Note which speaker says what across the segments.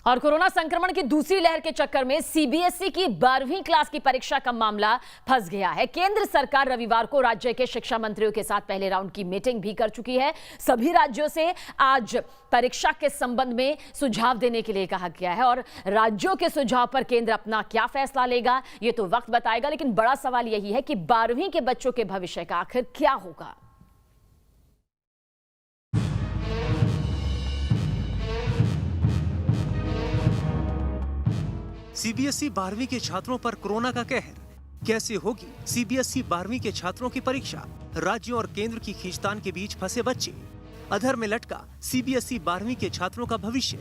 Speaker 1: और कोरोना संक्रमण की दूसरी लहर के चक्कर में सीबीएसई की 12वीं क्लास की परीक्षा का मामला फंस गया है। केंद्र सरकार रविवार को राज्य के शिक्षा मंत्रियों के साथ पहले राउंड की मीटिंग भी कर चुकी है। सभी राज्यों से आज परीक्षा के संबंध में सुझाव देने के लिए कहा गया है और राज्यों के सुझाव पर केंद्र अपना क्या फैसला लेगा ये तो वक्त बताएगा, लेकिन बड़ा सवाल यही है कि 12वीं के बच्चों के भविष्य का आखिर क्या होगा।
Speaker 2: सीबीएसई 12वीं के छात्रों पर कोरोना का कहर। कैसे होगी सीबीएसई 12वीं के छात्रों की परीक्षा? राज्यों और केंद्र की खींचतान के बीच फंसे बच्चे। अधर में लटका सीबीएसई 12वीं के छात्रों का भविष्य।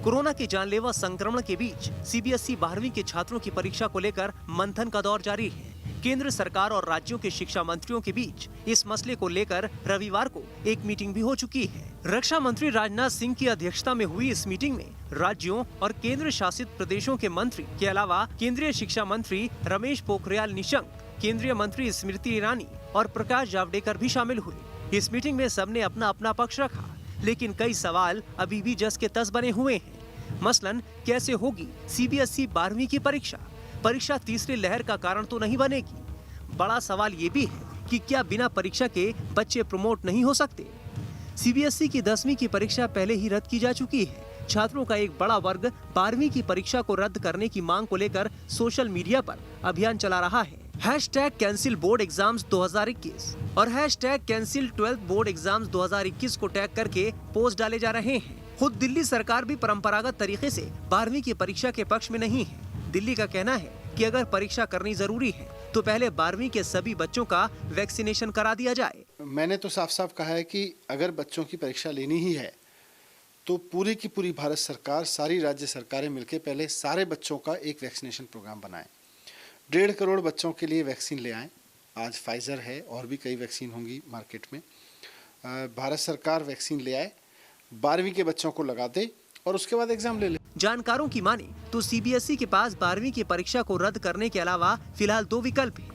Speaker 2: कोरोना के जानलेवा संक्रमण के बीच सीबीएसई 12वीं के छात्रों की परीक्षा को लेकर मंथन का दौर जारी है। केंद्र सरकार और राज्यों के शिक्षा मंत्रियों के बीच इस मसले को लेकर रविवार को एक मीटिंग भी हो चुकी है। रक्षा मंत्री राजनाथ सिंह की अध्यक्षता में हुई इस मीटिंग में राज्यों और केंद्र शासित प्रदेशों के मंत्री के अलावा केंद्रीय शिक्षा मंत्री रमेश पोखरियाल निशंक, केंद्रीय मंत्री स्मृति ईरानी और प्रकाश जावड़ेकर भी शामिल हुए। इस मीटिंग में सबने अपना अपना पक्ष रखा, लेकिन कई सवाल अभी भी जस के तस बने हुए हैं। मसलन, कैसे होगी सीबीएसई 12वीं की परीक्षा? परीक्षा तीसरी लहर का कारण तो नहीं बनेगी? बड़ा सवाल ये भी है कि क्या बिना परीक्षा के बच्चे प्रमोट नहीं हो सकते? सीबीएसई की 10वीं की परीक्षा पहले ही रद्द की जा चुकी है। छात्रों का एक बड़ा वर्ग 12वीं की परीक्षा को रद्द करने की मांग को लेकर सोशल मीडिया पर अभियान चला रहा है। #कैंसिल बोर्ड एग्जाम्स 2021 और #कैंसिल 12th बोर्ड एग्जाम्स 2021 को टैग करके पोस्ट डाले जा रहे हैं। खुद दिल्ली सरकार भी परंपरागत तरीके से 12वीं की परीक्षा के पक्ष में नहीं है। दिल्ली का कहना है कि अगर परीक्षा करनी जरूरी है तो पहले 12वीं के सभी बच्चों का वैक्सीनेशन करा दिया जाए।
Speaker 3: मैंने तो साफ साफ कहा है कि अगर बच्चों की परीक्षा लेनी ही है तो पूरी की पूरी भारत सरकार, सारी राज्य सरकारें मिलकर पहले सारे बच्चों का एक वैक्सीनेशन प्रोग्राम बनाएं। 1.5 करोड़ बच्चों के लिए वैक्सीन ले आएं। आज फाइजर है और भी कई वैक्सीन होंगी मार्केट में। भारत सरकार वैक्सीन ले आए, 12वीं के बच्चों को लगा दे और उसके बाद एग्जाम ले ले।
Speaker 2: जानकारों की माने तो सीबीएसई के पास 12वीं की परीक्षा को रद्द करने के अलावा फिलहाल 2 विकल्प हैं।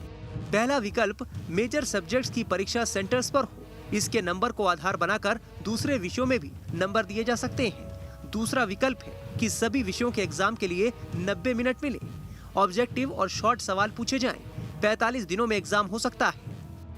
Speaker 2: पहला विकल्प मेजर सब्जेक्ट्स की परीक्षा सेंटर्स पर हो, इसके नंबर को आधार बनाकर दूसरे विषयों में भी नंबर दिए जा सकते हैं। दूसरा विकल्प है कि सभी विषयों के एग्जाम के लिए 90 मिनट मिले, ऑब्जेक्टिव और शॉर्ट सवाल पूछे जाएं। 45 दिनों में एग्जाम हो सकता है।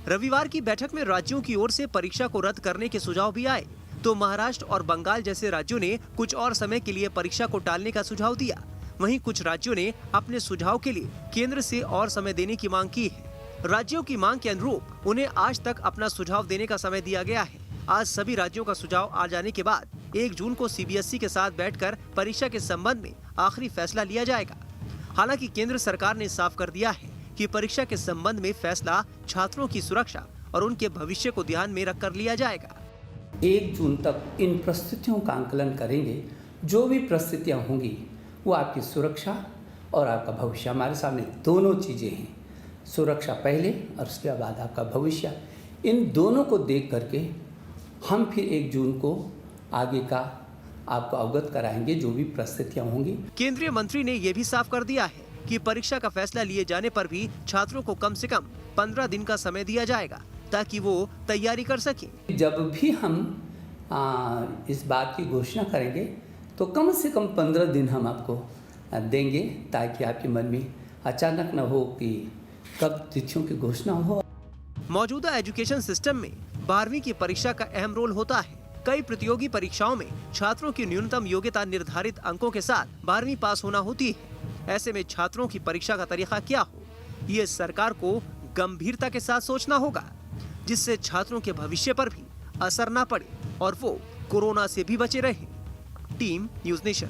Speaker 2: रविवार की बैठक में राज्यों की ओर से परीक्षा को रद्द करने के सुझाव भी आए तो महाराष्ट्र और बंगाल जैसे राज्यों ने कुछ और समय के लिए परीक्षा को टालने का सुझाव दिया। वहीं कुछ राज्यों ने अपने सुझाव के लिए केंद्र से और समय देने की मांग की है। राज्यों की मांग के अनुरूप उन्हें आज तक अपना सुझाव देने का समय दिया गया है। आज सभी राज्यों का सुझाव आ जाने के बाद 1 जून को सीबीएसई के साथ बैठकर परीक्षा के संबंध में आखिरी फैसला लिया जाएगा। हालांकि केंद्र सरकार ने साफ कर दिया है कि परीक्षा के संबंध में फैसला छात्रों की सुरक्षा और उनके भविष्य को ध्यान में रखकर लिया जाएगा।
Speaker 4: 1 जून तक इन परिस्थितियों का आंकलन करेंगे। जो भी परिस्थितियाँ होंगी वो आपकी सुरक्षा और आपका भविष्य, हमारे सामने दोनों चीज़ें हैं। सुरक्षा पहले और उसके बाद आपका भविष्य। इन दोनों को देख करके हम फिर 1 जून को आगे का आपको अवगत कराएंगे जो भी परिस्थितियाँ होंगी।
Speaker 2: केंद्रीय मंत्री ने ये भी साफ कर दिया है कि परीक्षा का फैसला लिए जाने पर भी छात्रों को कम से कम 15 दिन का समय दिया जाएगा ताकि वो तैयारी कर सकें।
Speaker 4: जब भी हम इस बात की घोषणा करेंगे तो कम से कम 15 दिन हम आपको देंगे ताकि आपके मन में अचानक न हो कि कब तिथियों की घोषणा हो।
Speaker 2: मौजूदा एजुकेशन सिस्टम में 12वीं की परीक्षा का अहम रोल होता है। कई प्रतियोगी परीक्षाओं में छात्रों की न्यूनतम योग्यता निर्धारित अंकों के साथ 12वीं पास होना होती है। ऐसे में छात्रों की परीक्षा का तरीका क्या हो, ये सरकार को गंभीरता के साथ सोचना होगा, जिससे छात्रों के भविष्य पर भी असर न पड़े और वो कोरोना से भी बचे रहें। Team news nation.